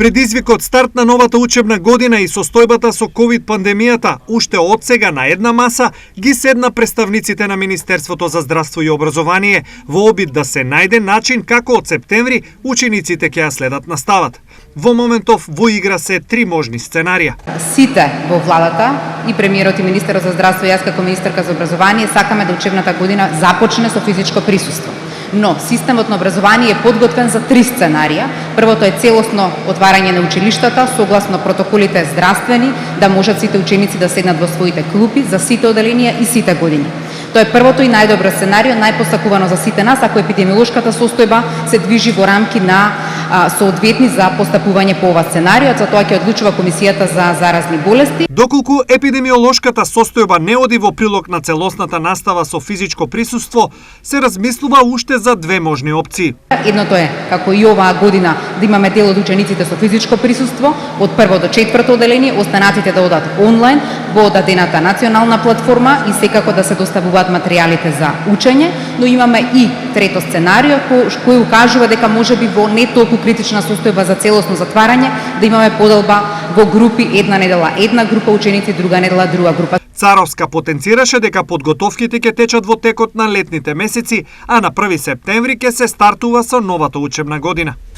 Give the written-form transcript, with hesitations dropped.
Предизвикот старт на новата учебна година и состојбата со ковид пандемијата уште од сега на една маса ги седна представниците на Министерството за здравство и образование во обид да се најде начин како од септември учениците ќе ја следат наставата. Во моментов во игра се три можни сценарија. Сите во владата и премиерот и министерот за здравство и јас како министерка за образование сакаме да учебната година започне со физичко присуство. Но системот на образование е подготвен за три сценарија. Првото е целосно отварање на училиштата согласно протоколите здравствени, да можат сите ученици да седнат во своите клупи за сите оделенија и сите години. Тоа е првото и најдобро сценарио, најпосакувано за сите нас, ако епидемиолошката состојба се движи во рамки на соодветни за постапување по ова сценарио, за тоа ќе одлучува Комисијата за заразни болести. Доколку епидемиолошката состојба не оди во прилог на целосната настава со физичко присуство, се размислува уште за две можни опции. Едното е, како и оваа година, да имаме дел од учениците со физичко присуство, од прво до четврто оделение, останатите да одат онлайн во дадената национална платформа и секако да се доставуваат материјалите за учење, но имаме и трето сценарио кој укажува дека можеби во не толку критична состојба за целосно затварање да имаме поделба во групи, една недела една група ученици, друга недела друга група. Царовска потенцираше дека подготовките ќе течат во текот на летните месеци, а на 1 септември ќе се стартува со новата учебна година.